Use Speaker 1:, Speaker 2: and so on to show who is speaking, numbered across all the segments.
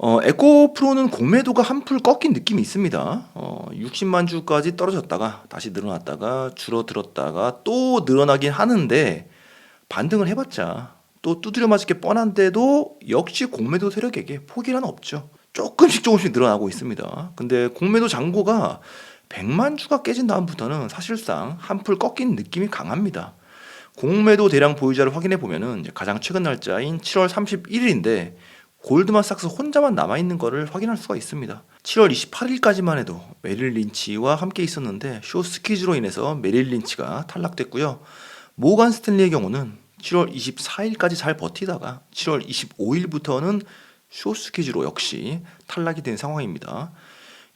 Speaker 1: 에코프로는 공매도가 한풀 꺾인 느낌이 있습니다. 60만 주까지 떨어졌다가 다시 늘어났다가 줄어들었다가 또 늘어나긴 하는데 반등을 해봤자 또 두드려 맞을 게 뻔한데도 역시 공매도 세력에게 포기란 없죠. 조금씩 늘어나고 있습니다. 근데 공매도 잔고가 100만 주가 깨진 다음부터는 사실상 한풀 꺾인 느낌이 강합니다. 공매도 대량 보유자를 확인해 보면은 가장 최근 날짜인 7월 31일인데 골드만삭스 혼자만 남아있는 것을 확인할 수가 있습니다. 7월 28일까지만 해도 메릴 린치와 함께 있었는데 쇼 스퀴즈로 인해서 메릴 린치가 탈락됐고요. 모건 스탠리의 경우는 7월 24일까지 잘 버티다가 7월 25일부터는 쇼 스퀴즈로 역시 탈락이 된 상황입니다.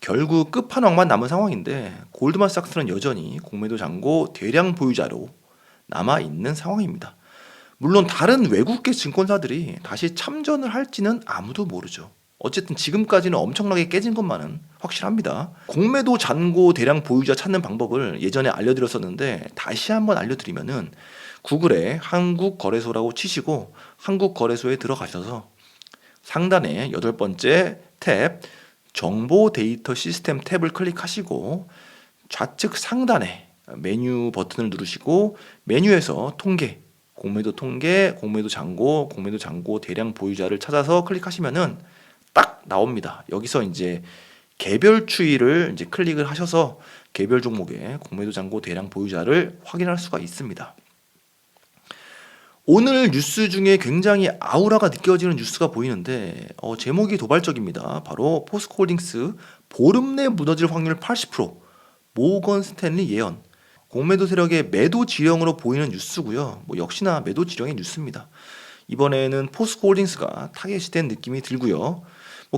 Speaker 1: 결국 끝판왕만 남은 상황인데 골드만삭스는 여전히 공매도 잔고 대량 보유자로 남아있는 상황입니다. 물론 다른 외국계 증권사들이 다시 참전을 할지는 아무도 모르죠. 어쨌든 지금까지는 엄청나게 깨진 것만은 확실합니다. 공매도 잔고 대량 보유자 찾는 방법을 예전에 알려드렸었는데 다시 한번 알려드리면은 구글에 한국거래소라고 치시고 한국거래소에 들어가셔서 상단에 8번째 탭 정보 데이터 시스템 탭을 클릭하시고 좌측 상단에 메뉴 버튼을 누르시고 메뉴에서 통계, 공매도 통계, 공매도 잔고, 공매도 잔고 대량 보유자를 찾아서 클릭하시면은 딱 나옵니다. 여기서 이제 개별 추이를 이제 클릭을 하셔서 개별 종목의 공매도 잔고 대량 보유자를 확인할 수가 있습니다. 오늘 뉴스 중에 굉장히 아우라가 느껴지는 뉴스가 보이는데 제목이 도발적입니다. 바로 포스코홀딩스 보름 내 무너질 확률 80%, 모건 스탠리 예언. 공매도 세력의 매도 지령으로 보이는 뉴스고요. 역시나 매도 지령의 뉴스입니다. 이번에는 포스코홀딩스가 타겟이 된 느낌이 들고요.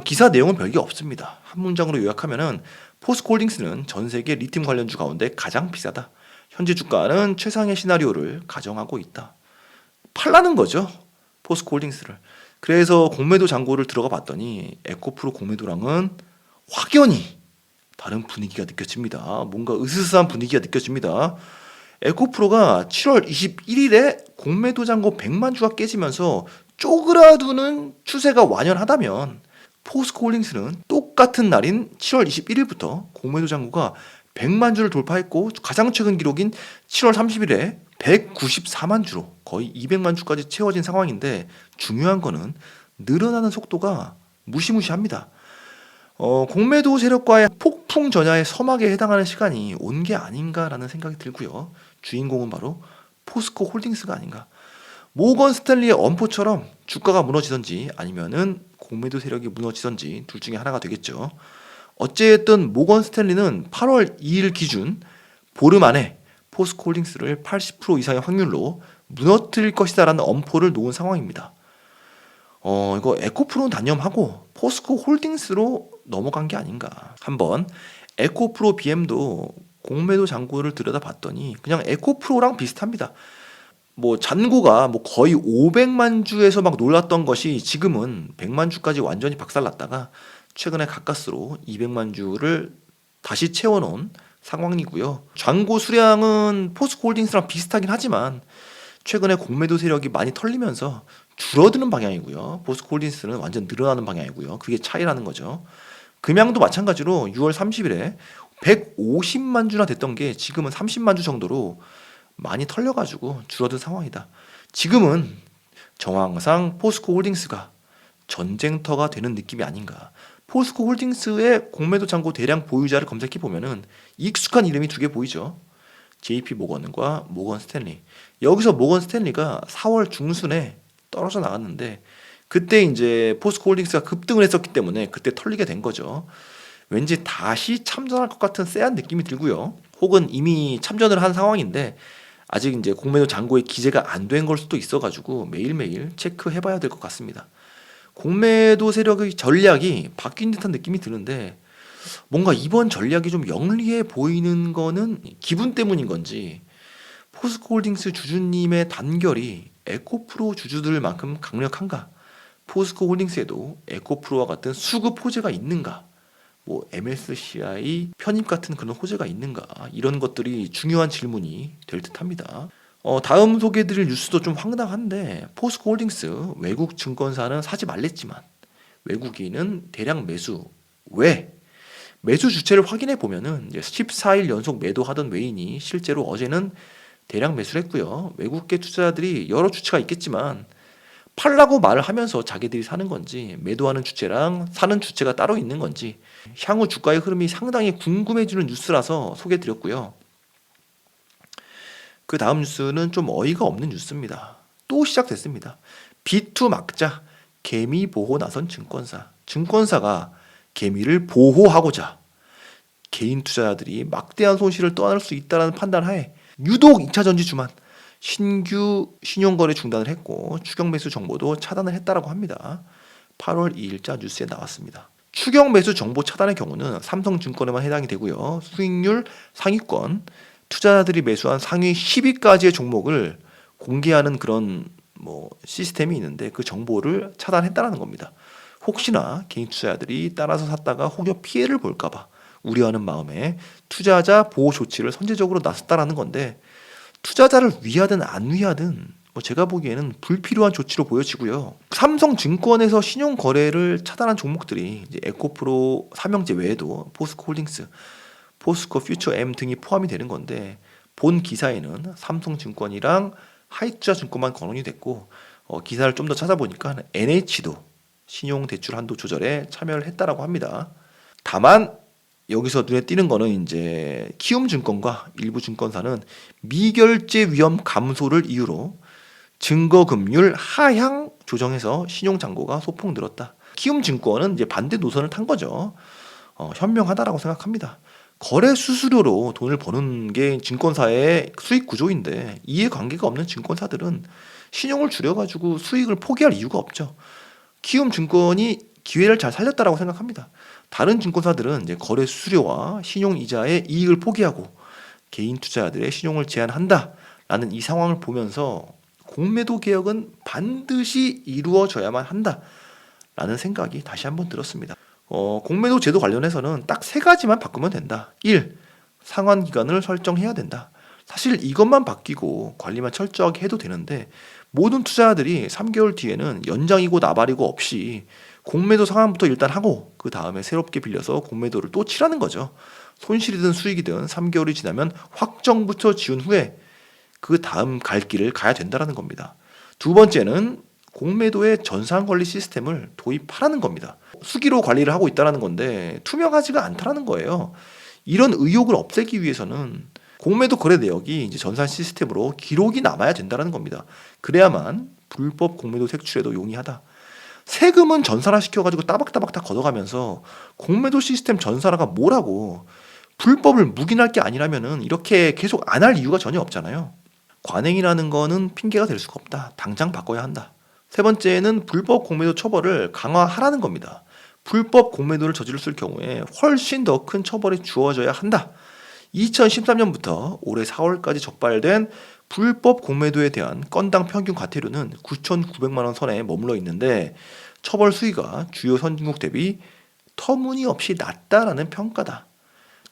Speaker 1: 기사 내용은 별게 없습니다. 한 문장으로 요약하면은 포스코홀딩스는 전 세계 리튬 관련주 가운데 가장 비싸다. 현재 주가는 최상의 시나리오를 가정하고 있다. 팔라는 거죠. 포스코홀딩스를. 그래서 공매도 잔고를 들어가 봤더니 에코프로 공매도랑은 확연히 다른 분위기가 느껴집니다. 뭔가 으스스한 분위기가 느껴집니다. 에코프로가 7월 21일에 공매도 잔고 100만 주가 깨지면서 쪼그라드는 추세가 완연하다면 포스코홀딩스는 똑같은 날인 7월 21일부터 공매도 잔고가 100만 주를 돌파했고 가장 최근 기록인 7월 30일에 194만 주로 거의 200만 주까지 채워진 상황인데 중요한 거는 늘어나는 속도가 무시무시합니다. 공매도 세력과의 폭풍 전야의 서막에 해당하는 시간이 온 게 아닌가라는 생각이 들고요. 주인공은 바로 포스코 홀딩스가 아닌가. 모건 스탠리의 엄포처럼 주가가 무너지든지 아니면은 공매도 세력이 무너지든지 둘 중에 하나가 되겠죠. 어쨌든 모건 스탠리는 8월 2일 기준 보름 안에 포스코 홀딩스를 80% 이상의 확률로 무너뜨릴 것이다라는 엄포를 놓은 상황입니다. 이거 에코프로는 단념하고 포스코 홀딩스로 넘어간 게 아닌가. 한번 에코프로 BM도 공매도 잔고를 들여다봤더니 그냥 에코프로랑 비슷합니다. 잔고가 거의 500만 주에서 막 놀랐던 것이 지금은 100만 주까지 완전히 박살났다가 최근에 가까스로 200만 주를 다시 채워놓은 상황이고요. 잔고 수량은 포스코 홀딩스랑 비슷하긴 하지만 최근에 공매도 세력이 많이 털리면서 줄어드는 방향이고요. 포스코 홀딩스는 완전 늘어나는 방향이고요. 그게 차이라는 거죠. 금양도 마찬가지로 6월 30일에 150만 주나 됐던 게 지금은 30만 주 정도로 많이 털려가지고 줄어든 상황이다. 지금은 정황상 포스코 홀딩스가 전쟁터가 되는 느낌이 아닌가. 포스코 홀딩스의 공매도 잔고 대량 보유자를 검색해 보면은 익숙한 이름이 두 개 보이죠. JP 모건과 모건 스탠리. 여기서 모건 스탠리가 4월 중순에 떨어져 나갔는데 그때 이제 포스코 홀딩스가 급등을 했었기 때문에 그때 털리게 된 거죠. 왠지 다시 참전할 것 같은 쎄한 느낌이 들고요. 혹은 이미 참전을 한 상황인데 아직 이제 공매도 잔고의 기재가 안 된 걸 수도 있어가지고 매일매일 체크해봐야 될 것 같습니다. 공매도 세력의 전략이 바뀐 듯한 느낌이 드는데 뭔가 이번 전략이 좀 영리해 보이는 거는 기분 때문인 건지 포스코홀딩스 주주님의 단결이 에코프로 주주들만큼 강력한가? 포스코홀딩스에도 에코프로와 같은 수급 호재가 있는가? MSCI 편입 같은 그런 호재가 있는가? 이런 것들이 중요한 질문이 될 듯합니다. 다음 소개해드릴 뉴스도 좀 황당한데 포스코홀딩스 외국 증권사는 사지 말랬지만 외국인은 대량 매수. 왜? 매수 주체를 확인해 보면은 이제 14일 연속 매도하던 외인이 실제로 어제는 대량 매수를 했고요. 외국계 투자자들이 여러 주체가 있겠지만 팔라고 말을 하면서 자기들이 사는 건지, 매도하는 주체랑 사는 주체가 따로 있는 건지 향후 주가의 흐름이 상당히 궁금해지는 뉴스라서 소개해드렸고요. 그 다음 뉴스는 좀 어이가 없는 뉴스입니다. 또 시작됐습니다. B2 막자, 개미 보호 나선 증권사. 증권사가 개미를 보호하고자 개인 투자자들이 막대한 손실을 떠안을 수 있다는 판단하에 유독 2차 전지 주만 신규 신용거래 중단을 했고 추격 매수 정보도 차단을 했다라고 합니다. 8월 2일자 뉴스에 나왔습니다. 추격 매수 정보 차단의 경우는 삼성증권에만 해당이 되고요. 수익률 상위권, 투자자들이 매수한 상위 10위까지의 종목을 공개하는 그런 시스템이 있는데 그 정보를 차단했다는 겁니다. 혹시나 개인 투자자들이 따라서 샀다가 혹여 피해를 볼까봐 우려하는 마음에 투자자 보호 조치를 선제적으로 나섰다라는 건데, 투자자를 위하든 안 위하든 제가 보기에는 불필요한 조치로 보여지고요. 삼성증권에서 신용 거래를 차단한 종목들이 이제 에코프로, 삼형제 외에도 포스코홀딩스, 포스코 퓨처M 등이 포함이 되는 건데, 본 기사에는 삼성증권이랑 하이투자증권만 거론이 됐고, 기사를 좀 더 찾아보니까 NH도 신용대출 한도 조절에 참여를 했다라고 합니다. 다만 여기서 눈에 띄는 거는 이제 키움증권과 일부 증권사는 미결제 위험 감소를 이유로 증거금률 하향 조정해서 신용잔고가 소폭 늘었다. 키움증권은 이제 반대 노선을 탄 거죠. 현명하다라고 생각합니다. 거래 수수료로 돈을 버는 게 증권사의 수익 구조인데 이해관계가 없는 증권사들은 신용을 줄여가지고 수익을 포기할 이유가 없죠. 키움증권이 기회를 잘 살렸다라고 생각합니다. 다른 증권사들은 이제 거래 수수료와 신용 이자의 이익을 포기하고 개인 투자자들의 신용을 제한한다라는 이 상황을 보면서 공매도 개혁은 반드시 이루어져야만 한다라는 생각이 다시 한번 들었습니다. 공매도 제도 관련해서는 딱 세 가지만 바꾸면 된다. 1. 상환 기간을 설정해야 된다. 사실 이것만 바뀌고 관리만 철저하게 해도 되는데 모든 투자자들이 3개월 뒤에는 연장이고 나발이고 없이 공매도 상환부터 일단 하고 그 다음에 새롭게 빌려서 공매도를 또 치라는 거죠. 손실이든 수익이든 3개월이 지나면 확정부터 지은 후에 그 다음 갈 길을 가야 된다는 겁니다. 두 번째는 공매도의 전산 관리 시스템을 도입하라는 겁니다. 수기로 관리를 하고 있다는 건데 투명하지가 않다는 거예요. 이런 의혹을 없애기 위해서는 공매도 거래 내역이 이제 전산 시스템으로 기록이 남아야 된다는 겁니다. 그래야만 불법 공매도 색출에도 용이하다. 세금은 전산화 시켜가지고 따박따박 다 걷어가면서 공매도 시스템 전산화가 뭐라고, 불법을 묵인할 게 아니라면은 이렇게 계속 안 할 이유가 전혀 없잖아요. 관행이라는 거는 핑계가 될 수가 없다. 당장 바꿔야 한다. 세 번째는 불법 공매도 처벌을 강화하라는 겁니다. 불법 공매도를 저질렀을 경우에 훨씬 더 큰 처벌이 주어져야 한다. 2013년부터 올해 4월까지 적발된 불법 공매도에 대한 건당 평균 과태료는 9,900만 원 선에 머물러 있는데 처벌 수위가 주요 선진국 대비 터무니없이 낮다라는 평가다.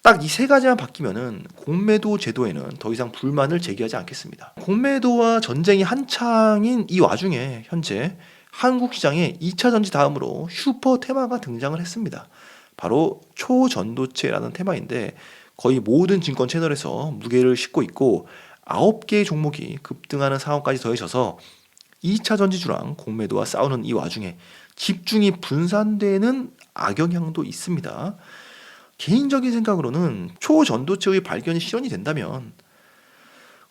Speaker 1: 딱 이 세 가지만 바뀌면은 공매도 제도에는 더 이상 불만을 제기하지 않겠습니다. 공매도와 전쟁이 한창인 이 와중에 현재 한국 시장에 2차 전지 다음으로 슈퍼 테마가 등장을 했습니다. 바로 초전도체라는 테마인데 거의 모든 증권 채널에서 무게를 싣고 있고 9개의 종목이 급등하는 상황까지 더해져서 2차 전지주랑 공매도와 싸우는 이 와중에 집중이 분산되는 악영향도 있습니다. 개인적인 생각으로는 초전도체의 발견이 실현이 된다면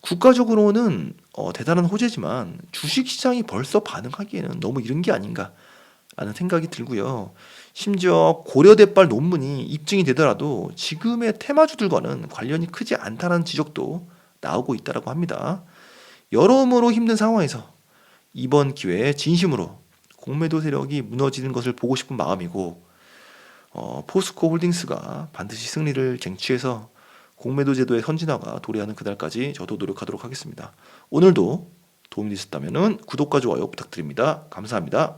Speaker 1: 국가적으로는 대단한 호재지만 주식시장이 벌써 반응하기에는 너무 이른 게 아닌가라는 생각이 들고요. 심지어 고려대발 논문이 입증이 되더라도 지금의 테마주들과는 관련이 크지 않다는 지적도 나오고 있다고 합니다. 여러모로 힘든 상황에서 이번 기회에 진심으로 공매도 세력이 무너지는 것을 보고 싶은 마음이고, 포스코 홀딩스가 반드시 승리를 쟁취해서 공매도 제도의 선진화가 도래하는 그날까지 저도 노력하도록 하겠습니다. 오늘도 도움이 되셨다면 구독과 좋아요 부탁드립니다. 감사합니다.